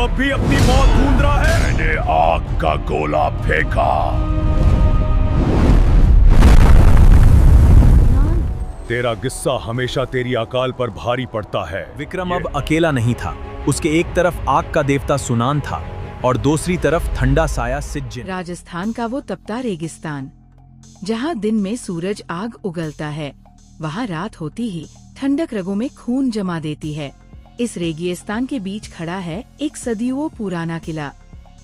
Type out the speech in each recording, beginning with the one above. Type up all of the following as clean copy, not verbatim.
अब भी अपनी मौत ढूंढ रहा है? मैंने आग का गोला फेंका। तेरा गुस्सा हमेशा तेरी अकाल पर भारी पड़ता है। विक्रम अब अकेला नहीं था। उसके एक तरफ आग का देवता सुनान था और दूसरी तरफ ठंडा साया सिज्जिन। राजस्थान का वो तपता रेगिस्तान, जहाँ दिन में सूरज आग उगलता है, वहाँ रात होती ही ठंडक रगों में खून जमा देती है। इस रेगिस्तान के बीच खड़ा है एक सदियों पुराना किला।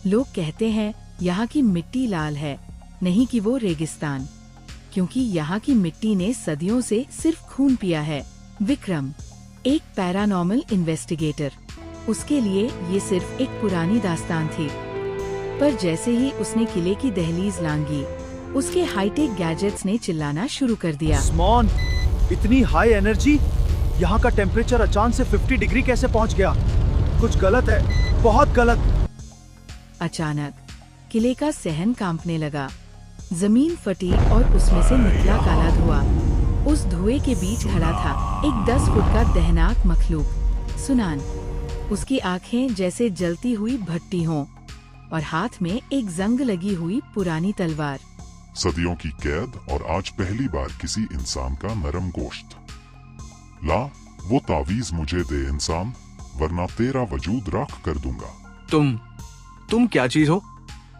लोग कहते हैं यहाँ की मिट्टी लाल है, नहीं कि वो रेगिस्तान, क्योंकि यहाँ की मिट्टी ने सदियों से सिर्फ खून पिया है। विक्रम एक पैरानॉर्मल इन्वेस्टिगेटर, उसके लिए ये सिर्फ एक पुरानी दास्तान थी। पर जैसे ही उसने किले की दहलीज लांघी, उसके हाईटेक गैजेट्स ने चिल्लाना शुरू कर दिया। स्मॉन, इतनी हाई एनर्जी, यहाँ का टेम्परेचर अचानक से 50 डिग्री कैसे पहुँच गया? कुछ गलत है, बहुत गलत। अचानक किले का सहन कांपने लगा। जमीन फटी और उसमें से निकला काला धुआं। उस धुएं के बीच खड़ा था एक 10 फुट का दहनाक मखलूक, सुनान। उसकी आंखें जैसे जलती हुई भट्टी हों और हाथ में एक जंग लगी हुई पुरानी तलवार। सदियों की कैद और आज पहली बार किसी इंसान का नरम गोश्त। ला वो तावीज मुझे दे इंसान, वरना तेरा वजूद राख कर दूंगा। तुम क्या चीज हो?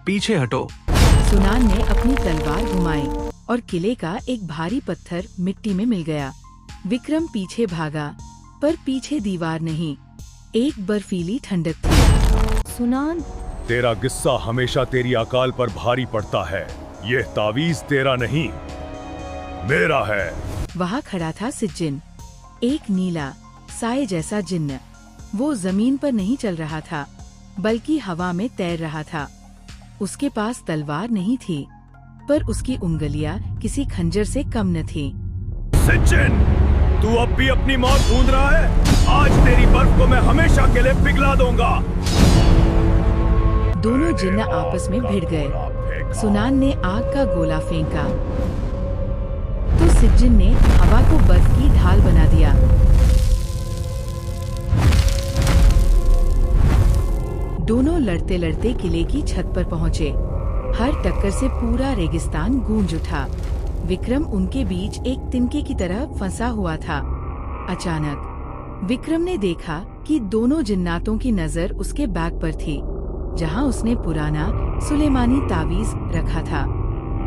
पीछे हटो। सुनान ने अपनी तलवार घुमाई और किले का एक भारी पत्थर मिट्टी में मिल गया। विक्रम पीछे भागा, पर पीछे दीवार नहीं, एक बर्फीली ठंडक थी। सुनान, तेरा गुस्सा हमेशा तेरी अकाल पर भारी पड़ता है। यह तावीज तेरा नहीं, मेरा है। वहाँ खड़ा था सिज्जिन, एक नीला साए जैसा जिन्न। वो जमीन पर नहीं चल रहा था, बल्कि हवा में तैर रहा था। उसके पास तलवार नहीं थी, पर उसकी उंगलियां किसी खंजर से कम न थी। सिज्जिन, तू अब भी अपनी मौत ढूंढ रहा है? आज तेरी बर्फ को मैं हमेशा के लिए पिघला दूंगा। दोनों जिन्न आपस में भिड़ गए। सुनान ने आग का गोला फेंका तो सिज्जिन ने हवा को बर्फ की ढाल बना दिया। दोनों लड़ते लड़ते किले की छत पर पहुँचे। हर टक्कर से पूरा रेगिस्तान गूंज उठा। विक्रम उनके बीच एक तिनके की तरह फंसा हुआ था। अचानक विक्रम ने देखा कि दोनों जिन्नातों की नजर उसके बैग पर थी, जहां उसने पुराना सुलेमानी तावीज रखा था।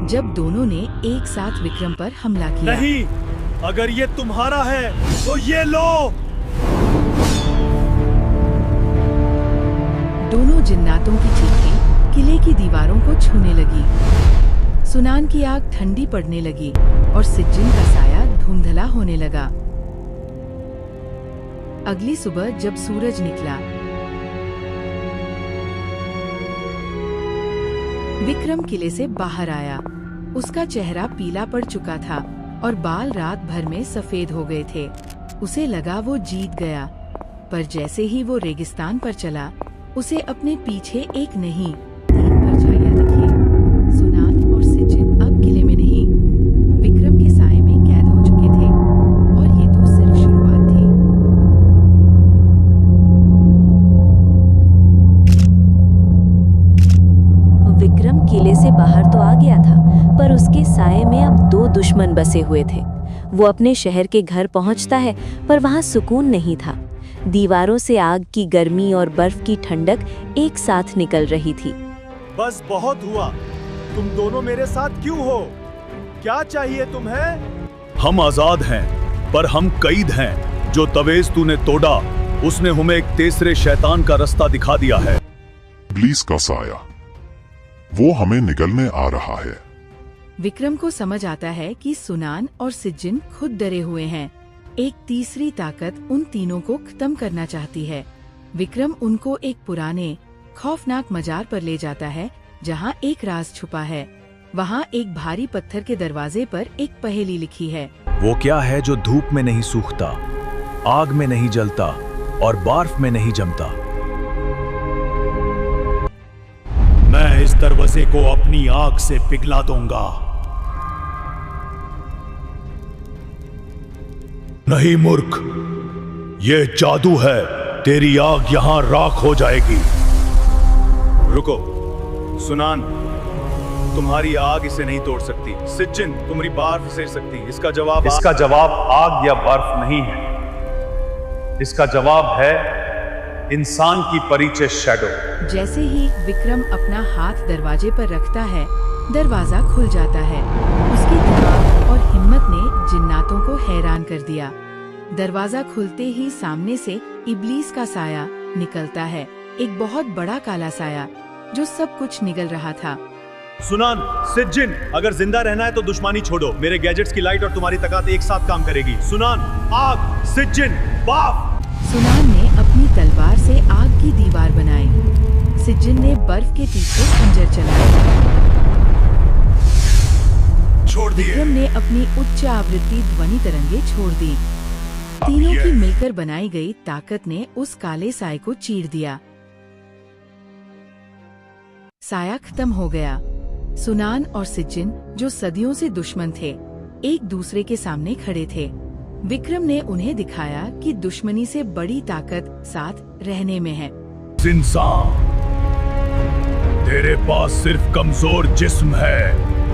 जब दोनों ने एक साथ विक्रम पर हमला किया। नहीं, अगर ये तुम्हारा है तो ये लो। दोनों जिन्नातों की चीखें किले की दीवारों को छूने लगी। सुनान की आग ठंडी पड़ने लगी और सिज्जिन का साया धुंधला होने लगा। अगली सुबह जब सूरज निकला, विक्रम किले से बाहर आया। उसका चेहरा पीला पड़ चुका था और बाल रात भर में सफेद हो गए थे। उसे लगा वो जीत गया, पर जैसे ही वो रेगिस्तान पर चला, उसे अपने पीछे एक नहीं 3 परछाइयां दिखी। सुनान और सिज्जिन अब किले में नहीं, विक्रम के साए में कैद हो चुके थे, और ये तो सिर्फ शुरुआत थी। विक्रम किले से बाहर तो आ गया था, पर उसके साए में अब 2 दुश्मन बसे हुए थे। वो अपने शहर के घर पहुंचता है, पर वहां सुकून नहीं था। दीवारों से आग की गर्मी और बर्फ की ठंडक एक साथ निकल रही थी। बस बहुत हुआ। तुम दोनों मेरे साथ क्यों हो? क्या चाहिए तुम्हें? हम आजाद हैं, पर हम कैद हैं। जो तवेज तूने तोड़ा, उसने हमें एक तीसरे शैतान का रास्ता दिखा दिया है। इब्लीस का साया, वो हमें निगलने आ रहा है। विक्रम को समझ आता है कि सुनान और सिज्जिन खुद डरे हुए हैं। एक तीसरी ताकत उन तीनों को खत्म करना चाहती है। विक्रम उनको एक पुराने खौफनाक मजार पर ले जाता है, जहां एक राज छुपा है। वहां एक भारी पत्थर के दरवाजे पर एक पहेली लिखी है। वो क्या है जो धूप में नहीं सूखता, आग में नहीं जलता और बर्फ में नहीं जमता? मैं इस दरवाजे को अपनी आग से पिघला दूंगा। नहीं मूर्ख, ये जादू है। तेरी आग यहाँ राख हो जाएगी। रुको। सुनान, तुम्हारी आग इसे नहीं तोड़ सकती। सिज्जिन, तुम्हारी बर्फ फेर सकती। इसका जवाब आग या बर्फ नहीं है। इसका जवाब है इंसान की परिचय शैडो। जैसे ही विक्रम अपना हाथ दरवाजे पर रखता है, दरवाजा खुल जाता है। उसकी दिमाग और हिम्मत ने जिन्नातों को हैरान कर दिया। दरवाजा खुलते ही सामने से इब्लीस का साया निकलता है, एक बहुत बड़ा काला साया जो सब कुछ निगल रहा था। सुनान, सिज्जिन, अगर जिंदा रहना है तो दुश्मनी छोड़ो। मेरे गैजेट्स की लाइट और तुम्हारी ताकत एक साथ काम करेगी। सुनान, आग, सिज्जिन, बाफ। सुनान ने अपनी तलवार से आग की दीवार बनाई। सिज्जिन ने बर्फ के पीछे खंजर चलाया। छोड़ दिए। विक्रम ने अपनी उच्च आवृत्ति ध्वनि तरंगे छोड़ दी। तीनों की मिलकर बनाई गई ताकत ने उस काले साए को चीर दिया। साया खत्म हो गया। सुनान और सिज्जिन, जो सदियों से दुश्मन थे, एक दूसरे के सामने खड़े थे। विक्रम ने उन्हें दिखाया कि दुश्मनी से बड़ी ताकत साथ रहने में है। इंसान, तेरे पास सिर्फ कमजोर जिस्म है,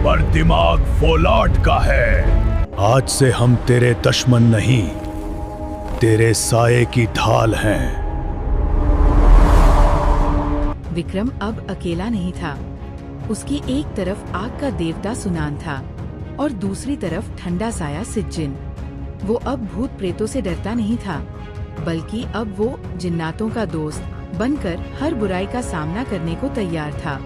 पर दिमाग फौलाद का है। आज से हम तेरे दुश्मन नहीं, तेरे साये की ढाल हैं। विक्रम अब अकेला नहीं था। उसकी एक तरफ आग का देवता सुनान था और दूसरी तरफ ठंडा साया सिज्जिन। वो अब भूत प्रेतों से डरता नहीं था, बल्कि अब वो जिन्नातों का दोस्त बनकर हर बुराई का सामना करने को तैयार था।